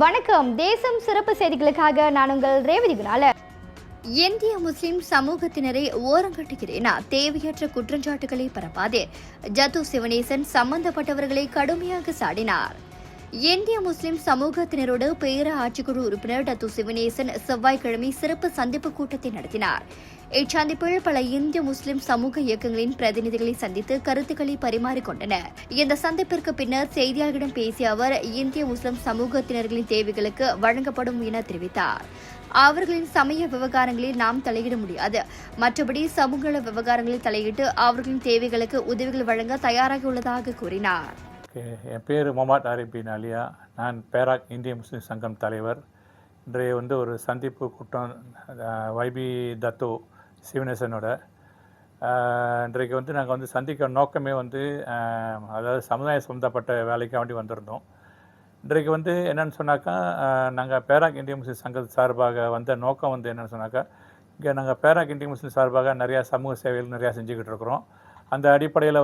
வணக்கம். தேசம் சிறப்பு செய்திகளுக்காக நான் உங்கள் ரேவதி குணால. இந்திய முஸ்லிம் சமூகத்தினரை ஓரங்கட்டுகிறேனா? தேவையற்ற குற்றச்சாட்டுகளை பரப்பாதே. ஜத்து சிவனேசன் சம்பந்தப்பட்டவர்களை கடுமையாக சாடினார். இந்திய முஸ்லிம் சமூகத்தினரோடு பேர ஆட்சிக்குழு உறுப்பினர் டத்து சிவனேசன் செவ்வாய்க்கிழமை சிறப்பு சந்திப்பு கூட்டத்தை நடத்தினார். இச்சந்திப்பில் பல இந்திய முஸ்லிம் சமூக இயக்கங்களின் பிரதிநிதிகளை சந்தித்து கருத்துக்களை பரிமாறிக்கொண்டனர். இந்த சந்திப்பிற்கு பின்னர் செய்தியாளர்களிடம் பேசிய அவர், இந்திய முஸ்லிம் சமூகத்தினர்களின் தேவைகளுக்கு வழங்கப்படும் என தெரிவித்தார். அவர்களின் சமய விவகாரங்களில் நாம் தலையிட முடியாது. மற்றபடி சமூக விவகாரங்களில் தலையிட்டு அவர்களின் தேவைகளுக்கு உதவிகள் வழங்க தயாராக உள்ளதாக கூறினார். என் பேர் முகமது ஆரிஃப் பின் அலியா. நான் பேராக் இந்திய முஸ்லீம் சங்கம் தலைவர். இன்றைய ஒரு சந்திப்பு கூட்டம் வைபி தத்து சிவனேசனோட. இன்றைக்கு நாங்கள் சந்திக்க நோக்கமே அதாவது சமுதாயம் சம்மந்தப்பட்ட வேலைக்காக வேண்டி வந்திருந்தோம். இன்றைக்கு என்னென்னு சொன்னாக்கா, நாங்கள் பேராக் இந்திய முஸ்லீம் சங்கம் சார்பாக வந்த நோக்கம் என்னென்னு சொன்னாக்கா, இங்கே நாங்கள் பேராக் இந்திய முஸ்லீம் சார்பாக நிறையா சமூக சேவைகள் நிறையா செஞ்சுக்கிட்டு இருக்கிறோம். அந்த அடிப்படையில்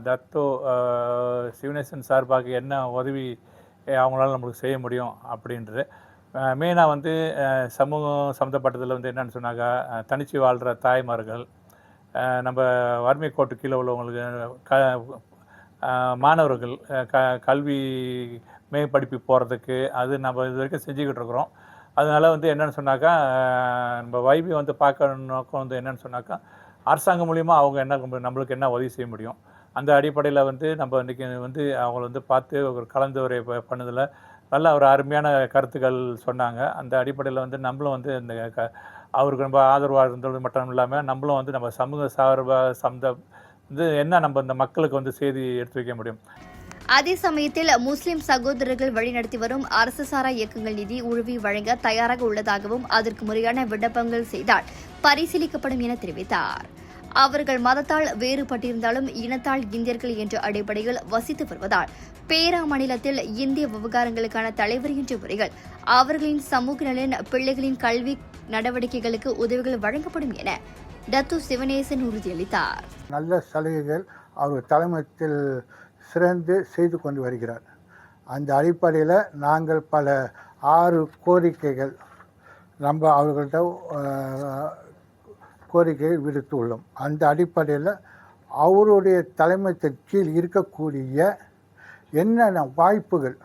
தத்து சிவனேசன் சார்பாக என்ன உதவி அவங்களால நம்மளுக்கு செய்ய முடியும் அப்படின்றது மெயினாக சமூகம் சம்மந்தப்பட்டதில் என்னென்னு சொன்னாக்கா, தனிச்சு வாழ்கிற தாய்மார்கள், நம்ம வறுமை கோட்டு கீழே உள்ளவங்களுக்கு மாணவர்கள் கல்வி மேம்படிப்பு போகிறதுக்கு அது நம்ம இது வரைக்கும் செஞ்சுக்கிட்டு இருக்கிறோம். அதனால் என்னென்னு சொன்னாக்கா, நம்ம வைபி பார்க்க நோக்கம் என்னென்னு சொன்னாக்கா, அரசாங்கம் மூலிமா அவங்க நம்மளுக்கு என்ன உதவி செய்ய முடியும். அந்த அடிப்படையில் நம்ம இன்றைக்கி அவங்கள பார்த்து ஒரு கலந்துரை பண்ணதில் நல்ல ஒரு அருமையான கருத்துக்கள் சொன்னாங்க. அந்த அடிப்படையில் நம்மளும் இந்த அவருக்கு ரொம்ப ஆதரவாக இருந்தது மட்டும் இல்லாமல் நம்மளும் நம்ம சமூக சார்பாக என்ன நம்ம இந்த மக்களுக்கு செய்தி எடுத்து வைக்க முடியும். அதே சமயத்தில் முஸ்லிம் சகோதரர்கள் வழிநடத்தி வரும் அரசு சாரா இயக்கங்கள் நிதி உதவி வழங்க தயாராக உள்ளதாகவும் அதற்கு முறையான விண்ணப்பங்கள் செய்தால் பரிசீலிக்கப்படும் என தெரிவித்தார். அவர்கள் மதத்தால் வேறுபட்டிருந்தாலும் இனத்தால் இந்தியர்கள் என்ற அடிப்படையில் வசித்து வருவதால் பேரா மாநிலத்தில் இந்திய விவகாரங்களுக்கான தலைவர் என்ற முறைகள் அவர்களின் சமூக நலன், பிள்ளைகளின் கல்வி நடவடிக்கைகளுக்கு உதவிகள் வழங்கப்படும் என டத்து சிவனேசன் உறுதியளித்தார். நல்ல சலுகைகள் அவர் தலைமையில் சிறந்து செய்து கொண்டு வருகிறார். அந்த அடிப்படையில் நாங்கள் பல 6 கோரிக்கைகள் அவர்கள்ட்ட கோரிக்கைகள் விடுத்துள்ளோம். அந்த அடிப்படையில் அவருடைய தலைமையின் கீழ் இருக்கக்கூடிய என்னென்ன வாய்ப்புகள்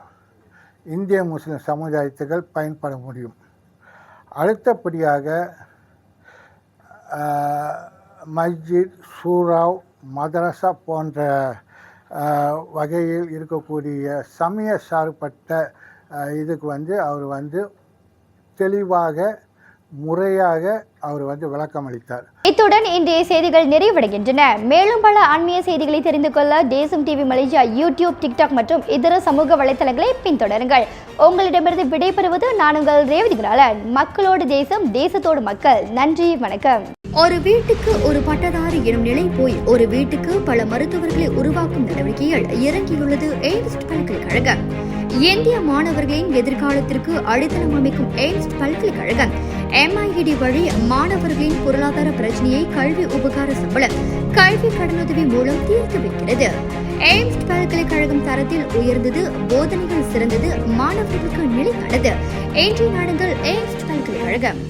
இந்திய முஸ்லிம் சமுதாயத்துகள் பயன்பட முடியும். அடுத்தபடியாக மஸ்ஜித், சூராவ், மதரசா போன்ற வகையில் இருக்கக்கூடிய சமய சார்பட்ட இதுக்கு அவர் தெளிவாக முறையாக அவர் விளக்கம் அளித்தார். இத்துடன் இன்றைய செய்திகள் நிறைவடைகின்றன. மேலும் பல ஆன்மீக செய்திகளை தெரிந்து கொள்ள தேசம் டிவி மலேசியா யூடியூப், டிக்டாக் மற்றும் இதர சமூக வலைத்தளங்களை பின்தொடருங்கள். உங்களிடமிருந்து விடைபெறுவது நான் உங்கள் ரேவதி குணாலன். மக்களோடு தேசம், தேசத்தோடு மக்கள். நன்றி, வணக்கம். ஒரு வீட்டுக்கு ஒரு பட்டதாரி எனும் நிலை போய் ஒரு வீட்டுக்கு பல மருத்துவர்களை உருவாக்கும் நடவடிக்கையில் இறங்கியுள்ளது எய்ம்ஸ் பல்கலைக்கழகம். இந்திய மாணவர்களின் எதிர்காலத்திற்கு அடித்தளம் அமைக்கும் எய்ம்ஸ் பல்கலைக்கழகம் MIED வழி மாணவர்களின் பொருளாதார பிரச்சனையை கல்வி உபகார சம்பளம், கல்வி கடனுதவி மூலம் தீர்த்து வைக்கிறது. எய்ம்ஸ் பல்கலைக்கழகம் தரத்தில் உயர்ந்தது, போதனைகள் சிறந்தது, மாணவர்களுக்கு நிலையானது. இன்றைய நாடுகள் எய்ம்ஸ் பல்கலைக்கழகம்.